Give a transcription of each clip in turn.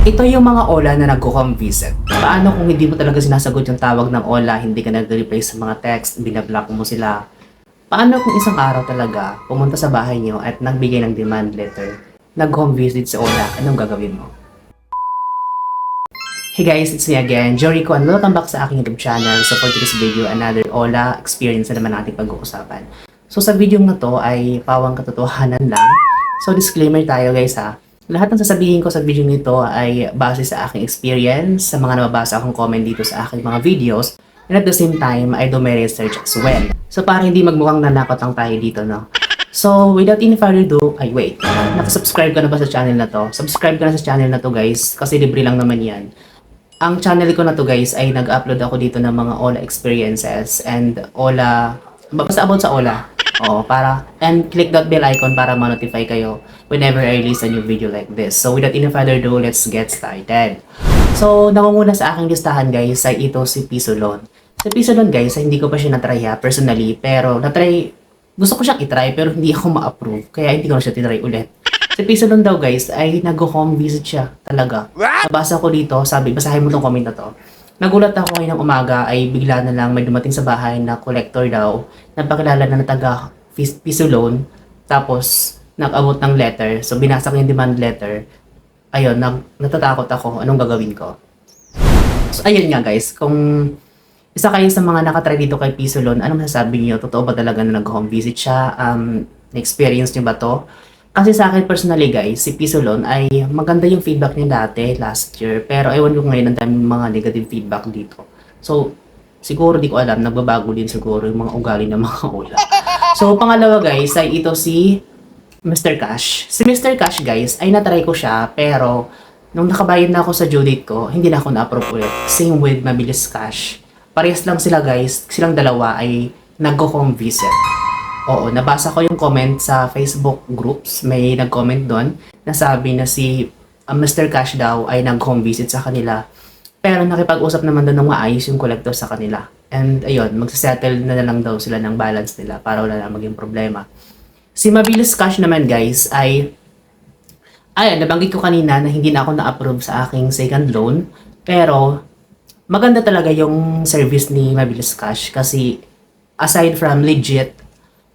Ito yung mga OLA na nagko-home visit. Paano kung hindi mo talaga sinasagot yung tawag ng OLA, hindi ka nag-reply sa mga text, binablock mo sila? Paano kung isang araw talaga pumunta sa bahay niyo at nagbigay ng demand letter, nag-home visit sa OLA, anong gagawin mo? Hey guys, it's me again, Jory ko, and welcome back sa aking YouTube channel. So for today's video, another OLA experience na naman natin pag-uusapan. So sa video na to ay pawang katotohanan lang. So disclaimer tayo guys ha. Lahat ng sasabihin ko sa video nito ay base sa aking experience, sa mga nababasa akong comment dito sa aking mga videos, and at the same time, I do my research as well. So para hindi magmukhang nanakot lang tayo dito, no? So without any further ado, ay wait, nakasubscribe ka na ba sa channel na to? Subscribe ka na sa channel na to guys, kasi libre lang naman yan. Ang channel ko na to guys ay nag-upload ako dito ng mga OLA experiences and OLA, basta about sa OLA. Oo, and click that bell icon para ma-notify kayo whenever I release a new video like this. So without any further ado, let's get started. So nangunguna sa aking listahan guys ay ito si Piso Loan. Si Piso Loan guys, ay hindi ko pa siya na-try personally, pero gusto ko siyang i-try pero hindi ako ma-approve, kaya hindi ko na siya tinry ulit. Si Piso Loan daw guys ay nag-home visit siya talaga. Nabasa ko dito, sabi, basahin mo tong comment na to. Nagulat ako ngayon ng umaga ay bigla na lang may dumating sa bahay na collector daw, nagpakilala na taga Piso Loan, tapos nag-abot ng letter, so binasa ko yung demand letter. Ayun, natatakot ako, anong gagawin ko? So ayun nga guys, kung isa kayo sa mga nakatry dito kay Piso Loan, anong masasabi niyo? Totoo ba talaga na nag-home visit siya? Na-experience niyo ba to? Kasi sa akin personally guys, si Piso Loan ay maganda yung feedback niya dati, last year. Pero ewan ko ngayon ang daming mga negative feedback dito. So, siguro di ko alam, nagbabago din siguro yung mga ugali ng mga OLA. So, pangalawa guys, ay ito si Mr. Cash. Si Mr. Cash guys, ay natry ko siya, pero nung nakabayad na ako sa due date ko, hindi na ako na-approve ulit. Same with Mabilis Cash. Parehas lang sila guys, silang dalawa ay nag-home visit. Oo, nabasa ko yung comment sa Facebook groups. May nag-comment doon na sabi na si Mr. Cash daw ay nag-home visit sa kanila. Pero nakipag-usap naman doon ng maayos yung collector sa kanila. And ayun, magsasettle na lang daw sila ng balance nila para wala na maging problema. Si Mabilis Cash naman guys ay nabanggit ko kanina na hindi na ako na-approve sa aking second loan. Pero maganda talaga yung service ni Mabilis Cash kasi aside from legit,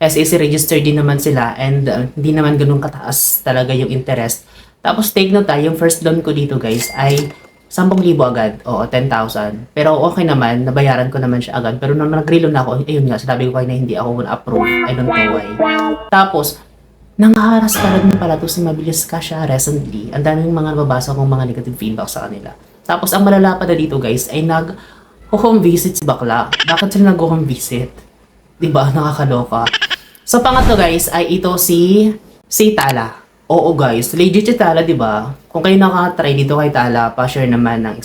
SEC registered din naman sila and hindi naman ganun kataas talaga yung interest. Tapos take note yung first loan ko dito guys ay 10,000 agad, oo 10,000. Pero okay naman, nabayaran ko naman siya agad. Pero nung nag-reloan ako, ayun nga, sabi ko kayo na hindi ako na-approve, I don't know why. Tapos, nangharas pa rin pala to si Mabilis Cash recently. Ang daming mga nababasa kong mga negative feedback sa kanila. Tapos ang malala pa na dito guys ay nag-home visit si bakla. Bakit sila nag-home visit? Diba? Nakakaloka. So pangatlo guys ay ito si Tala. Oo guys, legit si Tala, diba? Kung kayo nakatry dito kay Tala, pa-share naman ng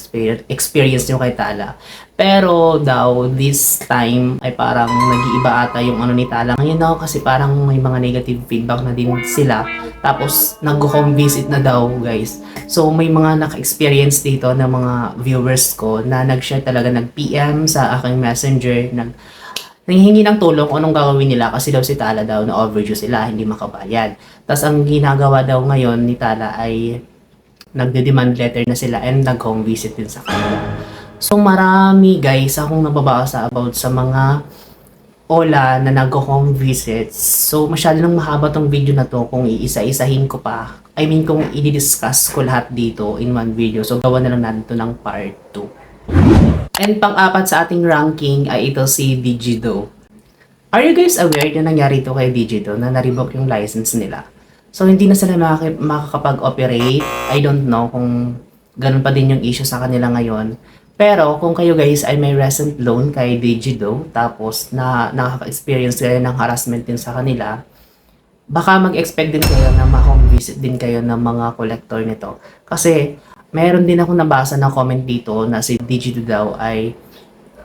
experience nyo kay Tala. Pero daw, this time ay parang nag-iiba ata yung ano ni Tala. Ngayon daw kasi parang may mga negative feedback na din sila. Tapos nag-home visit na daw guys. So may mga naka-experience dito ng mga viewers ko na nag-share talaga, nag-PM sa aking messenger, nanghihingi ng tulong kung anong gagawin nila kasi daw si Tala daw na overdue sila, hindi makabayad. Tapos ang ginagawa daw ngayon ni Tala ay nagde-demand letter na sila and nag-home visit din sa kanila. So marami guys akong nababasa about sa mga OLA na nag-home visits. So masyado nang mahaba tong video na to kung iisa-isahin ko pa. I mean kung i-discuss ko lahat dito in one video. So gawa na lang natin to ng part 2. And pang-apat sa ating ranking ay ito si Digido. Are you guys aware na nangyari ito kay Digido na na-revoke yung license nila? So hindi na sila makakapag-operate. I don't know kung ganun pa din yung issue sa kanila ngayon. Pero kung kayo guys ay may recent loan kay Digido, tapos nakaka-experience kayo ng harassment din sa kanila, baka mag-expect din kayo na ma-home visit din kayo ng mga collector nito. Kasi meron din ako nabasa na comment dito na si Digido daw ay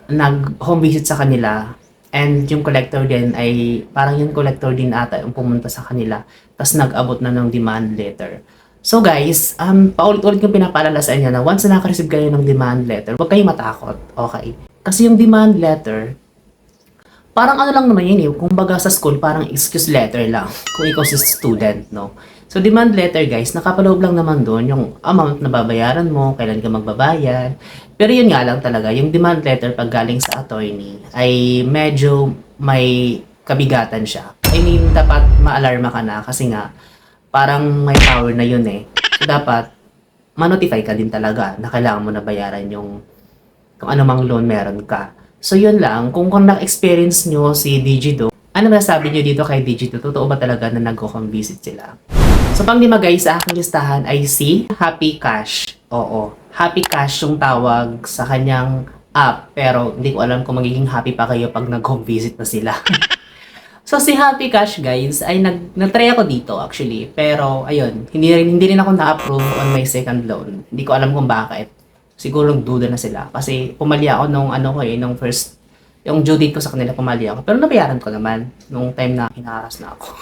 nag-home visit sa kanila and yung collector din ay parang yung collector din ata yung pumunta sa kanila tapos nag-abot na ng demand letter. So guys, paulit-ulit yung pinapaalala sa inyo na once na naka-receive kayo ng demand letter, huwag kayong matakot, okay? Kasi yung demand letter, parang ano lang naman yun eh, kumbaga sa school parang excuse letter lang kung ikaw si student, no? So, demand letter guys, nakapaloob lang naman doon yung amount na babayaran mo, kailan ka magbabayad. Pero yun nga lang talaga, yung demand letter pag galing sa attorney ay medyo may kabigatan siya. I mean, dapat ma-alarma ka na kasi nga, parang may power na yun eh. So, dapat ma-notify ka din talaga na kailangan mo na bayaran yung kung anumang loan meron ka. So, yun lang. Kung na-experience nyo si Digido, ano masasabi nyo dito kay Digido? Totoo ba talaga na nag-home visit sila? So, pang-lima guys, sa aking listahan ay si Happy Cash. Oo, Happy Cash yung tawag sa kanyang app. Pero hindi ko alam kung magiging happy pa kayo pag nag-home visit na sila. So, si Happy Cash guys, ay nag-try ako dito actually. Pero, ayun, hindi rin ako na-approve on my second loan. Hindi ko alam kung bakit. Siguro duda na sila. Kasi pumali ako nung first, yung due date ko sa kanila, pumali ako. Pero nabayaran ko naman nung time na hinaharas na ako.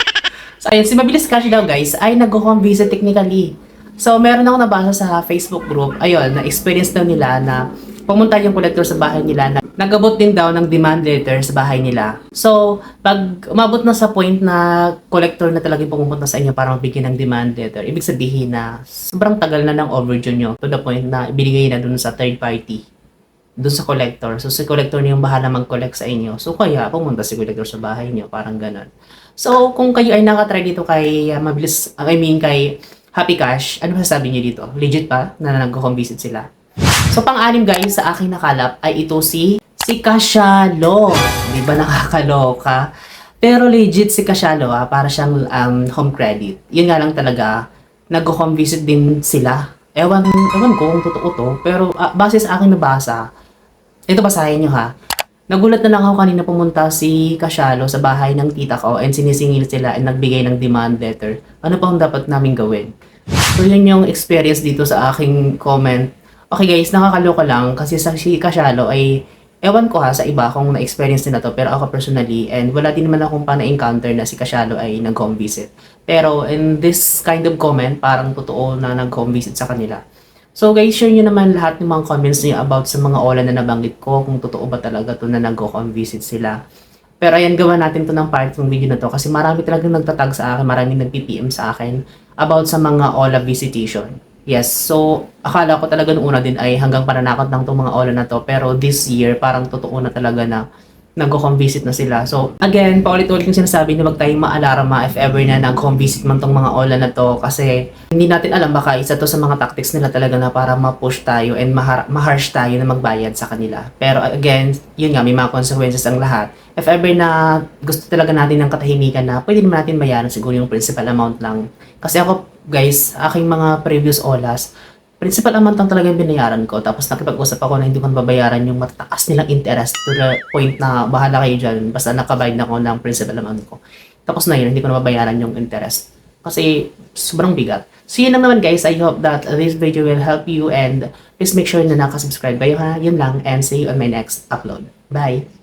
So, ayun, si Mabilis Cash daw guys, ay nag-home visit technically. So, meron ako nabasa sa Facebook group, ayun, na-experience daw nila na pumunta yung collector sa bahay nila na nag-abot din daw ng demand letter sa bahay nila. So, pag umabot na sa point na collector na talagang pumunta sa inyo para magbigay ng demand letter, ibig sabihin na sobrang tagal na ng overdue nyo to the point na ibinigay na dun sa third party, dun sa collector. So, si collector na yung bahala mag-collect sa inyo. So, kaya pumunta si collector sa bahay nyo, parang ganon. So, kung kayo ay nakatry dito kay kay Happy Cash, ano masasabi niyo dito? Legit pa na nag-home visit sila? So, pang-anim guys sa aking nakalap ay ito si Kashalo. Di ba nakakaloka? Pero legit si Kashalo para siyang home credit. Yun nga lang talaga, nag-home visit din sila. Ewan ko kung totoo to, pero base sa aking nabasa, ito basahin nyo ha. Nagulat na lang ako kanina pumunta si Kashalo sa bahay ng tita ko and sinisingil sila and nagbigay ng demand letter. Ano pa ang dapat namin gawin? So yun yung experience dito sa aking comment. Okay guys, nakakaloka lang kasi sa si Kashalo ay ewan ko ha sa iba kung na-experience nila to, pero ako personally and wala din naman akong pa na-encounter na si Kashalo ay nag-home visit. Pero in this kind of comment, parang totoo na nag-home visit sa kanila. So guys, share nyo naman lahat ng mga comments niyo about sa mga ola na nabanggit ko, kung totoo ba talaga to na nag-home visit sila. Pero ayan, gawa natin to ng part ng video na to kasi marami talagang nagtatag sa akin, maraming nag-PPM sa akin about sa mga ola visitation. Yes, so akala ko talaga noong una din ay hanggang pananakot lang itong mga ola na to, pero this year parang totoo na talaga na nag-home visit na sila. So again, paulit-ulit yung sinasabi na wag tayong maalarma if ever na nag-home visit man tong mga ola na to kasi hindi natin alam, baka isa to sa mga tactics nila talaga na para ma-push tayo and ma-harsh tayo na magbayad sa kanila. Pero again, yun nga, may mga consequences ang lahat. If ever na gusto talaga natin ng katahimikan na pwede naman natin bayaran siguro yung principal amount lang. Kasi ako guys, aking mga previous olas, principal amount lang talaga yung binayaran ko. Tapos nakipag-usap ako na hindi ko babayaran yung matataas nilang interest to the point na bahala kayo dyan. Basta nakabayad na ako ng principal amount ko. Tapos na yun, hindi ko na babayaran yung interest. Kasi sobrang bigat. So yun lang naman guys. I hope that this video will help you and please make sure na nakasubscribe kayo ha. Yun lang and see you on my next upload. Bye!